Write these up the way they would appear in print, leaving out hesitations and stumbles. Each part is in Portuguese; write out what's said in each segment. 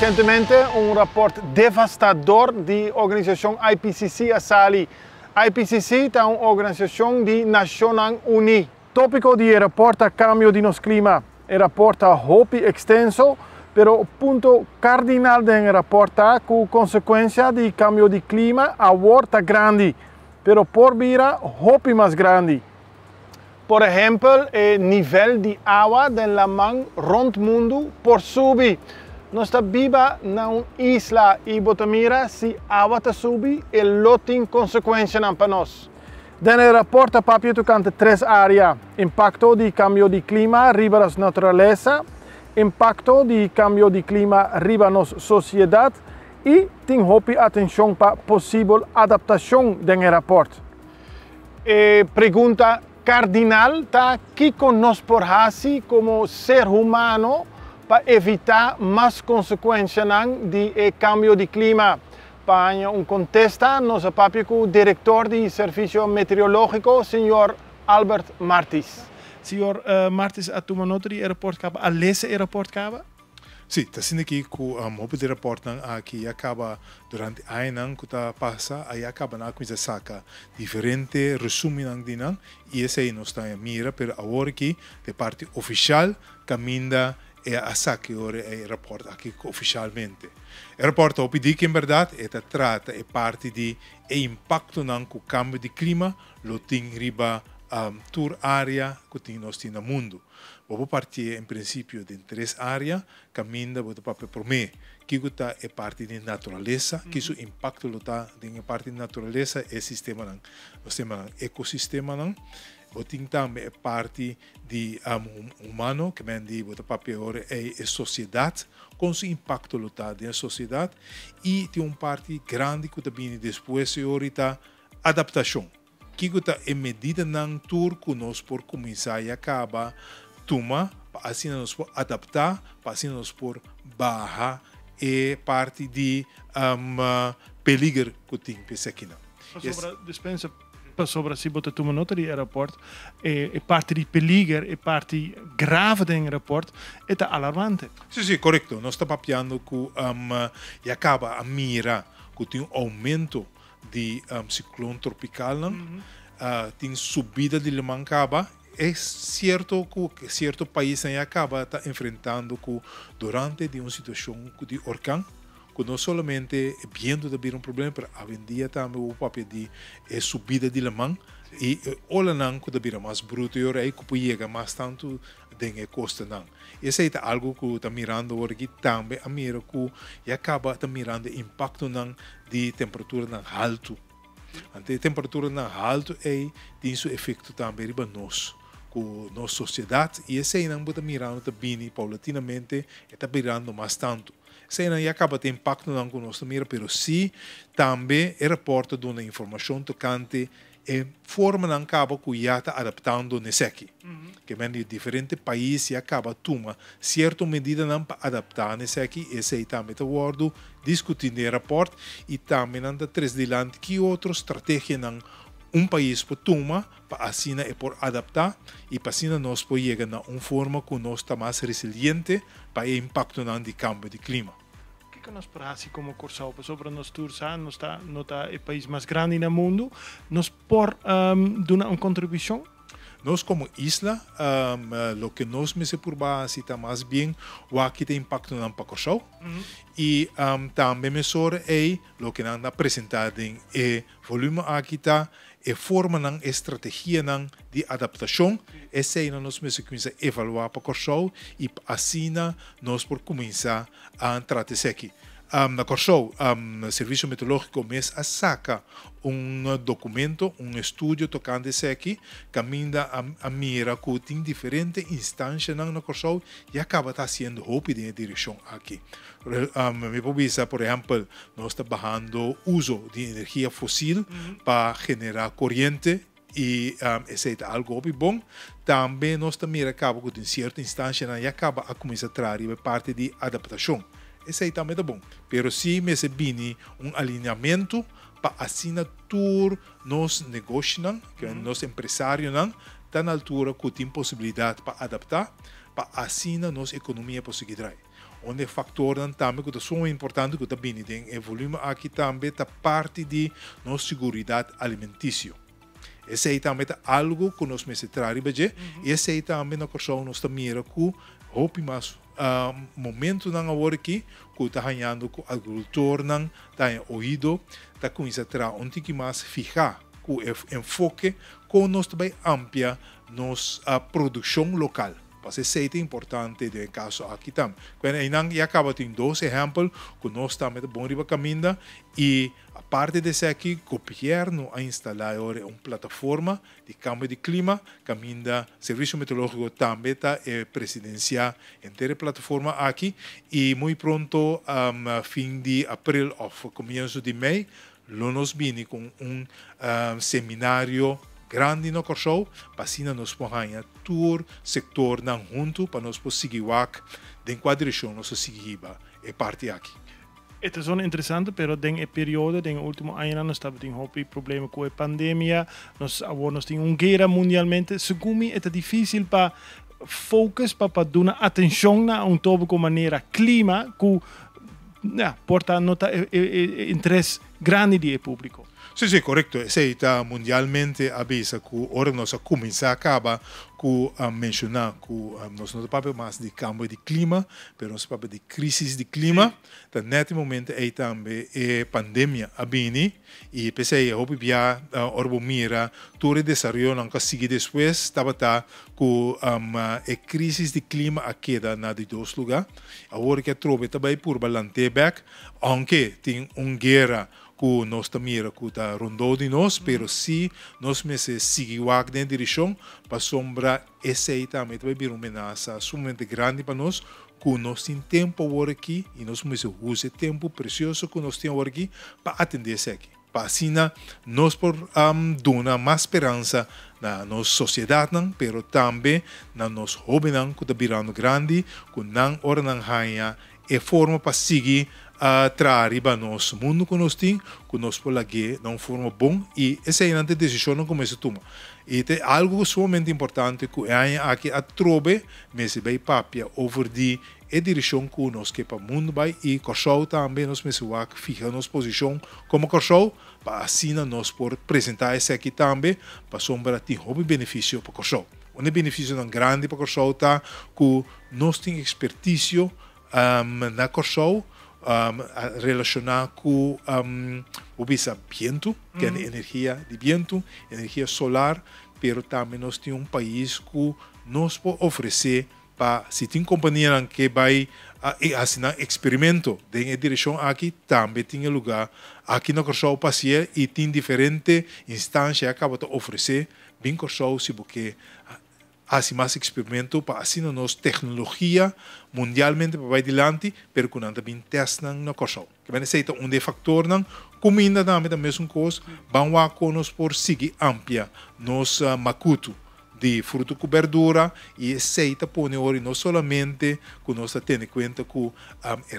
recentemente un rapporto devastador di organizzazione IPCC a Sali. IPCC è un'organizzazione di Nazioni Unite. Topico di rapporto a cambio di nos clima. Il rapporto è molto extenso, però il punto cardinale del rapporto è con conseguenza di cambio di clima a volta grandi, però por vira molto più grandi. Per esempio, il livello di acqua della man rond il mondo por subi. Noi viviamo in un'isola e Botamira si acqua subi e lotte in conseguenza per noi. Nel rapporto proprio toccante tre aree: impatto di cambio di clima riba la naturalezza, impatto di cambio di clima riba la società e ten hopi attenzione per possibile adattazione del rapporto. E pregunta cardinal ta chi conosco come ser umano per evitare más conseguenze di cambio di clima. Per un contesto, noi abbiamo il direttore del servizio meteorologico, signor Albert Martis. Signor Martis, a tu notari il rapporto a lese il rapporto? Sì, aqui com o de rapport aqui acaba durante ano que tá passa aí acaba na coisa saca diferente resumo nang dinang e esse aí não está em mira pero agora aqui de parte oficial caminda e a saque ora é rapport aqui oficialmente. O rapport op die in verdade é trata é parte de impacto nang com cambio de clima lo ting riba tour área que tem nós no mundo. Vou partir em princípio de três áreas, caminha para papel por mim. Que é parte da natureza, que isso impacto está em parte da natureza é sistema não, nós temos ecossistema não. Vou também é parte de humano, que vem de papel é sociedade, com seu impacto está na sociedade e tem parte grande que também depois é adaptação. Que é medida não tour que nós por começar e acaba toma para assim nós por adaptar, para assim nós por barra e parte de peligro que tem pensa aqui não. Sobre dispensa sobre se botar tu nota di rapport e parte di peligro e parte grave del rapport è allarmante. Sì, corretto. Nós está papiando que e acaba a mira que tem aumento de ciclone tropical, tem subida de mancaba. É certo que certo país acaba enfrentando que durante uma situação de orcão, que não somente viendo de haver problema, mas hoje em dia também o papel de subida de lamang e olha não que de mais bruto e aí que chega mais tanto de costa não. Isso é algo que está mirando agora aqui também a mira que acaba mirando o impacto de temperatura não alto. A temperatura não alto tem seu efeito também para nós. Com nossa sociedade e esse aí não está mirando também paulatinamente está mirando mais tanto. Esse aí acaba tendo impacto não com nossa mira, mas sim também é reporta de uma informação tocante e forma não acaba que já está adaptando nesse aqui. Que vem de diferentes países e acaba toma certa medida não para adaptar nesse aqui. Esse aí também está guardo discutindo o rapport e também não está três de lado que outra estratégia não país por toma para assim é por adaptar e para assim nós podemos chegar a uma forma que nós está mais resiliente para o impacto do cambio de clima. O que nós paramos como Corsau sobre nós Tursa, nós está o país mais grande no mundo, nós por dar uma contribuição. Nós como isla, o que nós me se por base está mais bem o que tem impacto na Corsau e também me sora o que anda apresentado em volume aqui está e forma não estratégia não de adaptação esse aí nós me se começa a evaluar para Corsau e assim nós por começar a tratar isso aqui. Na Corsau, o Serviço Meteorológico a saca documento, estudo tocante isso aqui, caminha a mira que tem diferentes instâncias na Corsau e acaba sendo rápido em direção aqui. Me pode por exemplo, nós estamos barrando o uso de energia fóssil para generar corrente e esse é algo bom. Também nós também acaba que em certa instância e acaba a começar a trazer parte de adaptação. Esse aí também é bom. Mas se me se bine alinhamento para assinatura nos negócios, que nos empresários, está na altura que tem possibilidade para adaptar, para assinar nos economia para seguir. onde fator também que é importante que também tem o volume aqui também tá parte de nossa segurança alimentícia. Esse aí também é algo que nós me trabalhamos e esse aí também nós também mira que hope mais momento na agora aqui que está ganhando que o agricultor não está em ouvido está com isso tra onde que mais ficar com enfoque com nós também amplia nossa produção local. Mas isso é importante no caso aqui também. Quando ainda acaba tem dois exemplos que nós estamos bom riba caminho e a parte desse aqui, o governo a instalar uma plataforma de câmbio de clima, caminho serviço meteorológico também está presidencial inteira plataforma aqui e muito pronto fim de abril ou começo de maio, nós vimos com seminário grande no Corsou, para assim nós podemos todo setor não junto para nós seguir em qual direção nós seguimos e parte aqui. Het is interessante, pero den período, den último ano, nós estamos tendo problemas com a pandemia, nós agora temos uma guerra mundialmente. Segundo é difícil para focus, para dar atenção a tópico maneira clima, que porta nota interesse grande do público. Sì, corretto. Se mundialmente avvisa che ora noi cominciamo a acaba a menzionare che non si parla più di cambio di clima, però si parla di crisi di clima. Da nel momento è anche la pandemia avviene e per se hopi via orbo mira tutto desarrollo non così después stava che la crisi di clima a queda na di due lugar. Ora che trovo também por balante back anche tin un guerra que nós também que rondou de nós, pero se nós mesmos seguimos na direção para sombra esse aí também vai vir uma ameaça sumamente grande para nós, que nós temos tempo agora aqui e nós mesmos usar tempo precioso que nós temos agora aqui para atender isso aqui. Para assim nós por dar mais esperança na nossa sociedade, pero também na nossa jovens que está virando grande, que não hora não ganha e forma para seguir trazer nosso mundo que nós temos, que nós podemos de uma forma boa e essa é a decisão que começa a tomar. E é algo sumamente importante que aqui a trobe, mas vai papia over de a direção que nós que para o mundo vai e Corsou também nós mesmo fica nossa posição como Corsou para assim nós por apresentar esse aqui também para sombra ter um benefício para Corsou. Um benefício tão grande para Corsou tá que nós temos expertise na Corsou relacionado com o vento, que é a energia de vento, energia solar, pero também nós temos país que nos pode oferecer para se tem companhia que vai assinar experimento em direção aqui, também tem lugar aqui no Corsou passear e tem diferentes instâncias que acaba de oferecer bem Corsou se porque assim mais experimento para assim nossa tecnologia mundialmente para vai adiante, pero com também testam no Corsou. Que vai ser um de fator não comida também a mesma coisa, vamos a conosco por seguir amplia nossa macuto de fruto com verdura e aceita pôr ori não somente que nós temos em conta que o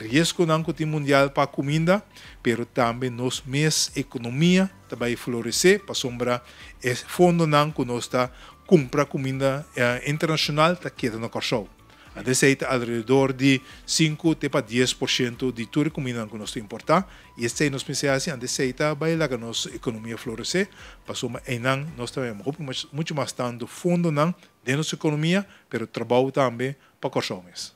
risco não que tem mundial para a comida, pero também nós mesma economia também florescer para sombra esse fundo não que nós está compra comida internacional está queda no Corsou. Aceita alrededor de 5 a 10% de toda a comida que nós importar e este nós pensamos assim, aceita vai lá que nossa economia florescer, para somar não nós também muito mais tanto fundo não de nossa economia, pero trabalho também para Corsou mesmo.